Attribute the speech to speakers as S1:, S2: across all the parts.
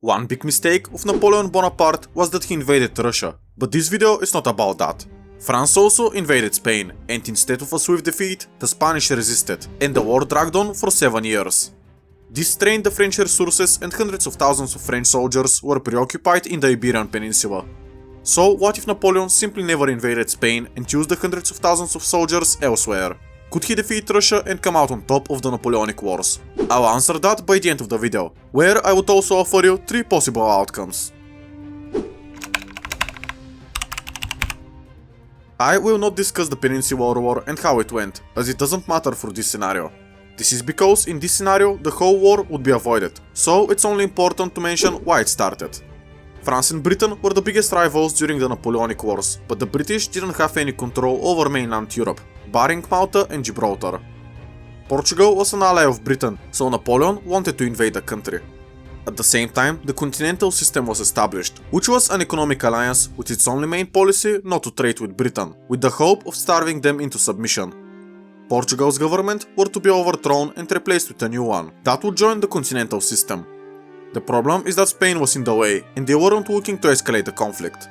S1: One big mistake of Napoleon Bonaparte was that he invaded Russia, but this video is not about that. France also invaded Spain, and instead of a swift defeat, the Spanish resisted, and the war dragged on for 7 years. This strained the French resources, and hundreds of thousands of French soldiers were preoccupied in the Iberian Peninsula. So what if Napoleon simply never invaded Spain and used the hundreds of thousands of soldiers elsewhere? Could he defeat Russia and come out on top of the Napoleonic Wars? I'll answer that by the end of the video, where I would also offer you 3 possible outcomes. I will not discuss the Peninsular War and how it went, as it doesn't matter for this scenario. This is because in this scenario the whole war would be avoided, so it's only important to mention why it started. France and Britain were the biggest rivals during the Napoleonic Wars, but the British didn't have any control over mainland Europe, barring Malta and Gibraltar. Portugal was an ally of Britain, so Napoleon wanted to invade the country. At the same time, the continental system was established, which was an economic alliance with its only main policy not to trade with Britain, with the hope of starving them into submission. Portugal's government were to be overthrown and replaced with a new one that would join the continental system. The problem is that Spain was in the way, and they weren't looking to escalate the conflict.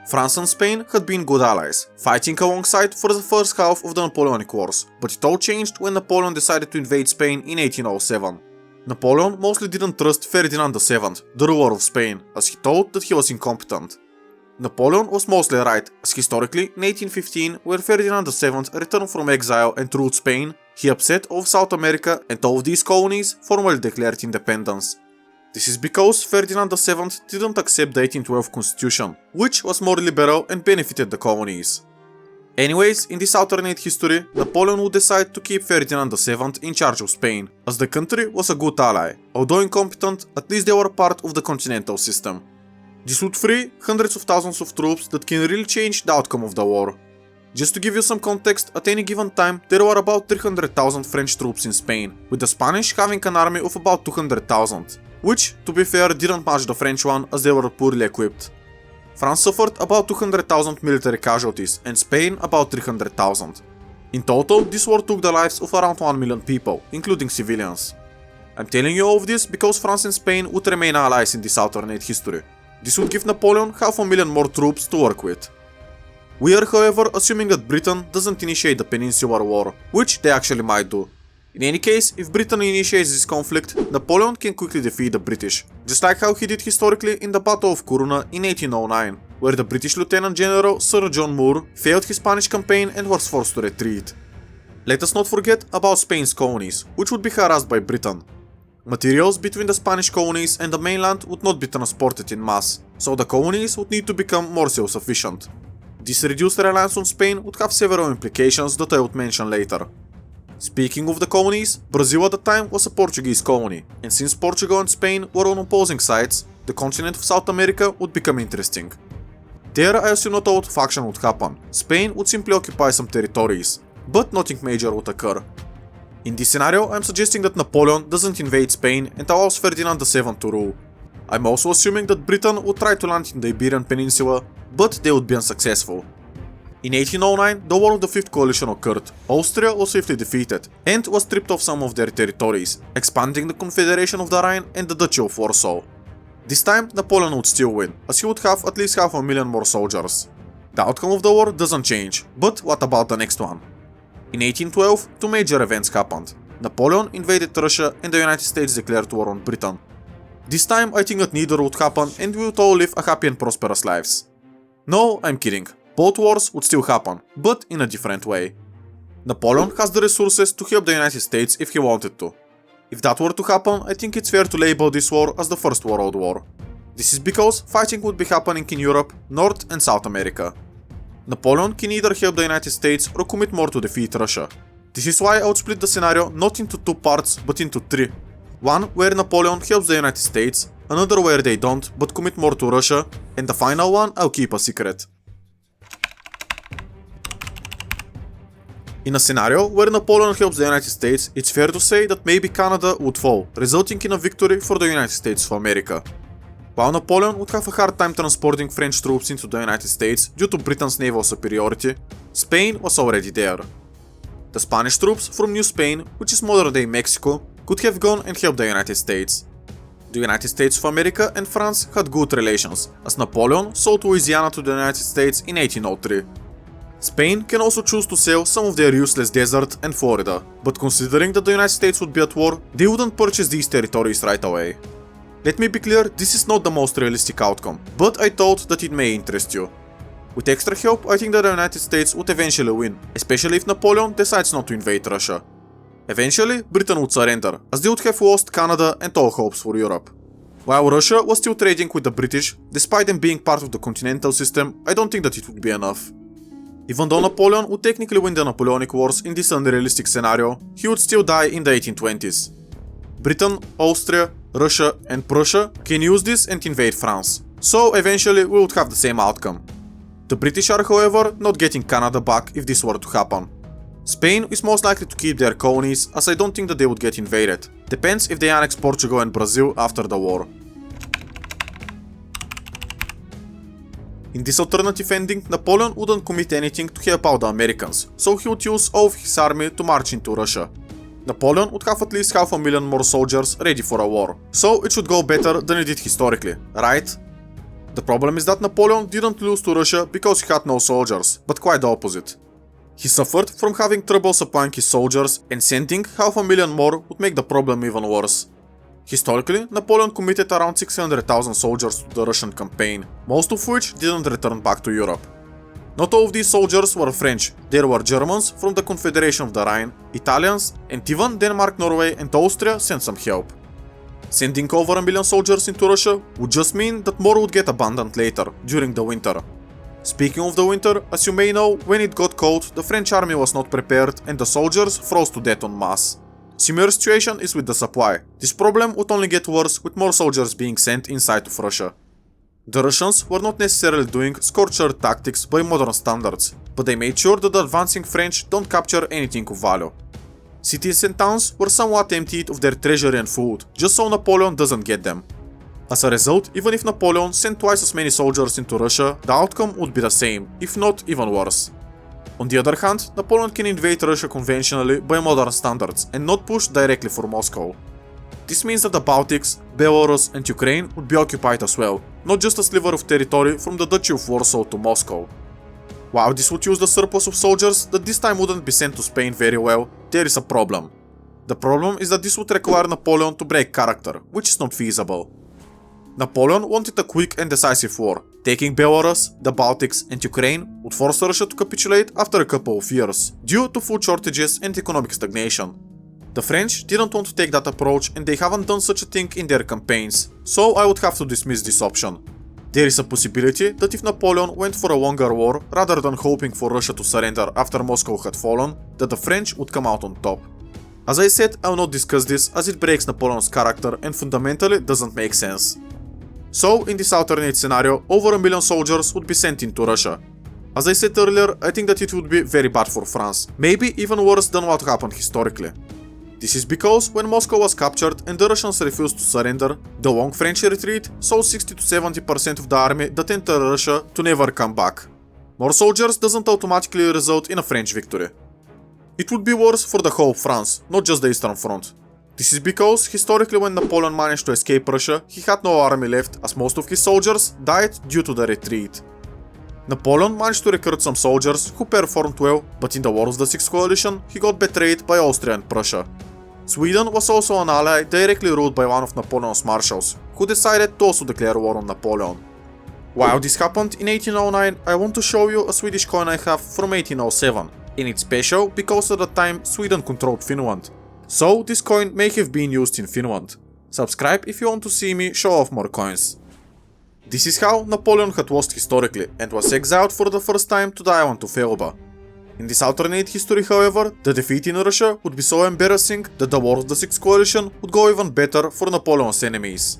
S1: France and Spain had been good allies, fighting alongside for the first half of the Napoleonic Wars, but it all changed when Napoleon decided to invade Spain in 1807. Napoleon mostly didn't trust Ferdinand VII, the ruler of Spain, as he thought that he was incompetent. Napoleon was mostly right, as historically, in 1815, where Ferdinand VII returned from exile and ruled Spain, he upset all of South America and all of these colonies formally declared independence. This is because Ferdinand VII didn't accept the 1812 constitution, which was more liberal and benefited the colonies. Anyways, in this alternate history, Napoleon would decide to keep Ferdinand VII in charge of Spain, as the country was a good ally. Although incompetent, at least they were part of the continental system. This would free hundreds of thousands of troops that can really change the outcome of the war. Just to give you some context, at any given time, there were about 300,000 French troops in Spain, with the Spanish having an army of about 200,000. Which, to be fair, didn't match the French one as they were poorly equipped. France suffered about 200,000 military casualties and Spain about 300,000. In total, this war took the lives of around 1 million people, including civilians. I'm telling you all of this because France and Spain would remain allies in this alternate history. This would give Napoleon 500,000 more troops to work with. We are, however, assuming that Britain doesn't initiate the Peninsular War, which they actually might do. In any case, if Britain initiates this conflict, Napoleon can quickly defeat the British, just like how he did historically in the Battle of Corunna in 1809, where the British Lieutenant General Sir John Moore failed his Spanish campaign and was forced to retreat. Let us not forget about Spain's colonies, which would be harassed by Britain. Materials between the Spanish colonies and the mainland would not be transported in mass, so the colonies would need to become more self-sufficient. This reduced reliance on Spain would have several implications that I would mention later. Speaking of the colonies, Brazil at the time was a Portuguese colony, and since Portugal and Spain were on opposing sides, the continent of South America would become interesting. There I assume not a lot of action would happen, Spain would simply occupy some territories, but nothing major would occur. In this scenario, I'm suggesting that Napoleon doesn't invade Spain and allows Ferdinand VII to rule. I'm also assuming that Britain would try to land in the Iberian Peninsula, but they would be unsuccessful. In 1809, the War of the Fifth Coalition occurred. Austria was swiftly defeated and was stripped of some of their territories, expanding the Confederation of the Rhine and the Duchy of Warsaw. This time, Napoleon would still win, as he would have at least 500,000 more soldiers. The outcome of the war doesn't change, but what about the next one? In 1812, 2 major events happened. Napoleon invaded Russia and the United States declared war on Britain. This time, I think that neither would happen and we would all live a happy and prosperous lives. No, I'm kidding. Both wars would still happen, but in a different way. Napoleon has the resources to help the United States if he wanted to. If that were to happen, I think it's fair to label this war as the First World War. This is because fighting would be happening in Europe, North and South America. Napoleon can either help the United States or commit more to defeat Russia. This is why I would split the scenario not into 2 parts, but into 3. One where Napoleon helps the United States, another where they don't, but commit more to Russia, and the final one I'll keep a secret. In a scenario where Napoleon helps the United States, it's fair to say that maybe Canada would fall, resulting in a victory for the United States of America. While Napoleon would have a hard time transporting French troops into the United States due to Britain's naval superiority, Spain was already there. The Spanish troops from New Spain, which is modern-day Mexico, could have gone and helped the United States. The United States of America and France had good relations, as Napoleon sold Louisiana to the United States in 1803. Spain can also choose to sell some of their useless desert and Florida, but considering that the United States would be at war, they wouldn't purchase these territories right away. Let me be clear, this is not the most realistic outcome, but I thought that it may interest you. With extra help, I think that the United States would eventually win, especially if Napoleon decides not to invade Russia. Eventually, Britain would surrender, as they would have lost Canada and all hopes for Europe. While Russia was still trading with the British, despite them being part of the continental system, I don't think that it would be enough. Even though Napoleon would technically win the Napoleonic Wars in this unrealistic scenario, he would still die in the 1820s. Britain, Austria, Russia and Prussia can use this and invade France, so eventually we would have the same outcome. The British are, however, not getting Canada back if this were to happen. Spain is most likely to keep their colonies, as I don't think that they would get invaded. Depends if they annex Portugal and Brazil after the war. In this alternative ending, Napoleon wouldn't commit anything to help out the Americans, so he would use all of his army to march into Russia. Napoleon would have at least 500,000 more soldiers ready for a war, so it should go better than it did historically, right? The problem is that Napoleon didn't lose to Russia because he had no soldiers, but quite the opposite. He suffered from having trouble supplying his soldiers, and sending 500,000 more would make the problem even worse. Historically, Napoleon committed around 600,000 soldiers to the Russian campaign, most of which didn't return back to Europe. Not all of these soldiers were French, there were Germans from the Confederation of the Rhine, Italians, and even Denmark, Norway and Austria sent some help. Sending over 1 million soldiers into Russia would just mean that more would get abandoned later, during the winter. Speaking of the winter, as you may know, when it got cold, the French army was not prepared and the soldiers froze to death en masse. Similar situation is with the supply. This problem would only get worse with more soldiers being sent inside of Russia. The Russians were not necessarily doing scorched earth tactics by modern standards, but they made sure that the advancing French don't capture anything of value. Cities and towns were somewhat emptied of their treasury and food, just so Napoleon doesn't get them. As a result, even if Napoleon sent twice as many soldiers into Russia, the outcome would be the same, if not even worse. On the other hand, Napoleon can invade Russia conventionally by modern standards and not push directly for Moscow. This means that the Baltics, Belarus and Ukraine would be occupied as well, not just a sliver of territory from the Duchy of Warsaw to Moscow. While this would use the surplus of soldiers that this time wouldn't be sent to Spain very well, there is a problem. The problem is that this would require Napoleon to break character, which is not feasible. Napoleon wanted a quick and decisive war. Taking Belarus, the Baltics and Ukraine would force Russia to capitulate after a couple of years, due to food shortages and economic stagnation. The French didn't want to take that approach and they haven't done such a thing in their campaigns, so I would have to dismiss this option. There is a possibility that if Napoleon went for a longer war, rather than hoping for Russia to surrender after Moscow had fallen, that the French would come out on top. As I said, I will not discuss this as it breaks Napoleon's character and fundamentally doesn't make sense. So, in this alternate scenario, over 1 million soldiers would be sent into Russia. As I said earlier, I think that it would be very bad for France, maybe even worse than what happened historically. This is because when Moscow was captured and the Russians refused to surrender, the long French retreat saw 60 to 70% of the army that entered Russia to never come back. More soldiers doesn't automatically result in a French victory. It would be worse for the whole of France, not just the Eastern Front. This is because, historically when Napoleon managed to escape Russia, he had no army left as most of his soldiers died due to the retreat. Napoleon managed to recruit some soldiers who performed well, but in the War of the Sixth Coalition, he got betrayed by Austria and Prussia. Sweden was also an ally directly ruled by one of Napoleon's marshals, who decided to also declare war on Napoleon. While this happened in 1809, I want to show you a Swedish coin I have from 1807, and it's special because at the time Sweden controlled Finland. So this coin may have been used in Finland. Subscribe if you want to see me show off more coins. This is how Napoleon had lost historically and was exiled for the first time to the island of Elba. In this alternate history, however, the defeat in Russia would be so embarrassing that the War of the Sixth Coalition would go even better for Napoleon's enemies.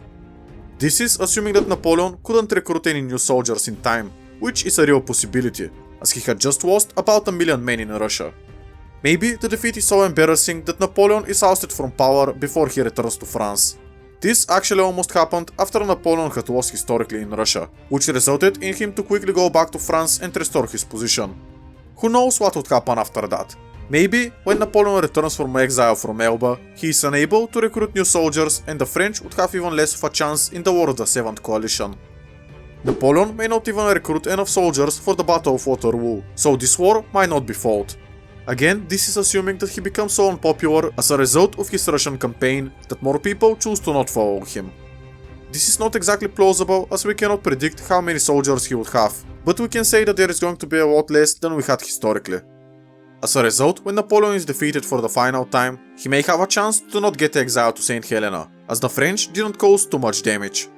S1: This is assuming that Napoleon couldn't recruit any new soldiers in time, which is a real possibility, as he had just lost about 1 million men in Russia. Maybe the defeat is so embarrassing that Napoleon is ousted from power before he returns to France. This actually almost happened after Napoleon had lost historically in Russia, which resulted in him to quickly go back to France and restore his position. Who knows what would happen after that? Maybe when Napoleon returns from exile from Elba, he is unable to recruit new soldiers and the French would have even less of a chance in the War of the Seventh Coalition. Napoleon may not even recruit enough soldiers for the Battle of Waterloo, so this war might not be fought. Again, this is assuming that he becomes so unpopular as a result of his Russian campaign that more people choose to not follow him. This is not exactly plausible as we cannot predict how many soldiers he would have, but we can say that there is going to be a lot less than we had historically. As a result, when Napoleon is defeated for the final time, he may have a chance to not get exiled to St. Helena, as the French didn't cause too much damage.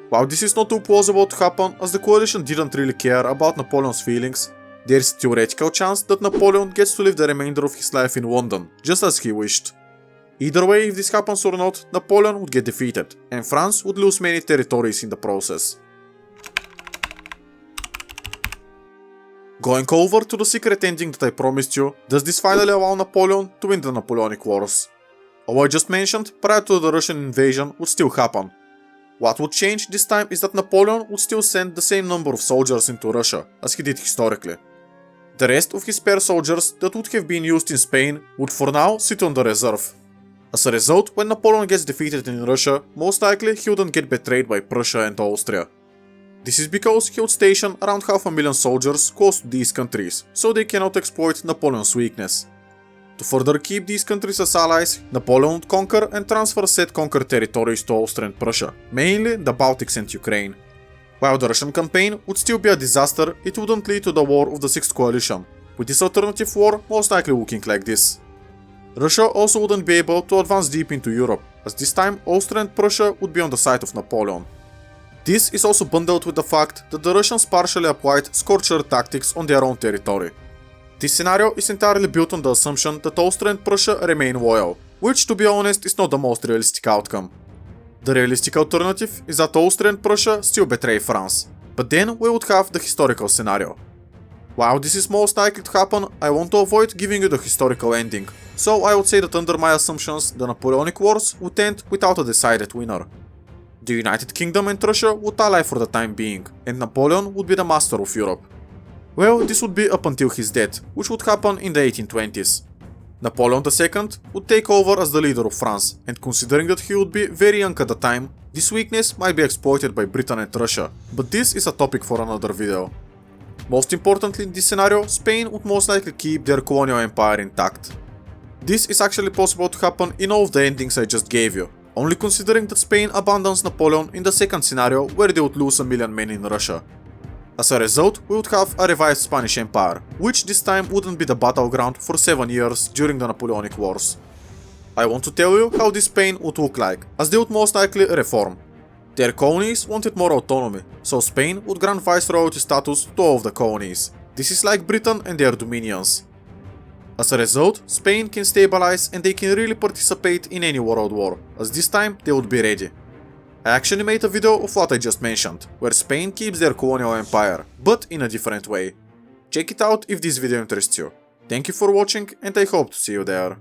S1: While this is not too plausible to happen as the coalition didn't really care about Napoleon's feelings, there is a theoretical chance that Napoleon gets to live the remainder of his life in London, just as he wished. Either way, if this happens or not, Napoleon would get defeated, and France would lose many territories in the process. Going over to the secret ending that I promised you, does this finally allow Napoleon to win the Napoleonic Wars? All I just mentioned prior to the Russian invasion would still happen. What would change this time is that Napoleon would still send the same number of soldiers into Russia as he did historically. The rest of his spare soldiers that would have been used in Spain would for now sit on the reserve. As a result, when Napoleon gets defeated in Russia, most likely he wouldn't get betrayed by Prussia and Austria. This is because he would station around 500,000 soldiers close to these countries, so they cannot exploit Napoleon's weakness. To further keep these countries as allies, Napoleon would conquer and transfer said conquered territories to Austria and Prussia, mainly the Baltics and Ukraine. While the Russian campaign would still be a disaster, it wouldn't lead to the War of the Sixth Coalition, with this alternative war most likely looking like this. Russia also wouldn't be able to advance deep into Europe, as this time Austria and Prussia would be on the side of Napoleon. This is also bundled with the fact that the Russians partially applied scorcher tactics on their own territory. This scenario is entirely built on the assumption that Austria and Prussia remain loyal, which to be honest is not the most realistic outcome. The realistic alternative is that Austria and Prussia still betray France, but then we would have the historical scenario. While this is most likely to happen, I want to avoid giving you the historical ending, so I would say that under my assumptions the Napoleonic Wars would end without a decided winner. The United Kingdom and Russia would ally for the time being, and Napoleon would be the master of Europe. Well, this would be up until his death, which would happen in the 1820s. Napoleon II would take over as the leader of France, and considering that he would be very young at the time, this weakness might be exploited by Britain and Russia, but this is a topic for another video. Most importantly in this scenario, Spain would most likely keep their colonial empire intact. This is actually possible to happen in all of the endings I just gave you, only considering that Spain abandons Napoleon in the second scenario where they would lose 1,000,000 men in Russia. As a result, we would have a revived Spanish Empire, which this time wouldn't be the battleground for 7 years during the Napoleonic Wars. I want to tell you how this Spain would look like, as they would most likely reform. Their colonies wanted more autonomy, so Spain would grant viceroyalty status to all of the colonies. This is like Britain and their dominions. As a result, Spain can stabilize and they can really participate in any world war, as this time they would be ready. I actually made a video of what I just mentioned, where Spain keeps their colonial empire, but in a different way. Check it out if this video interests you. Thank you for watching and I hope to see you there.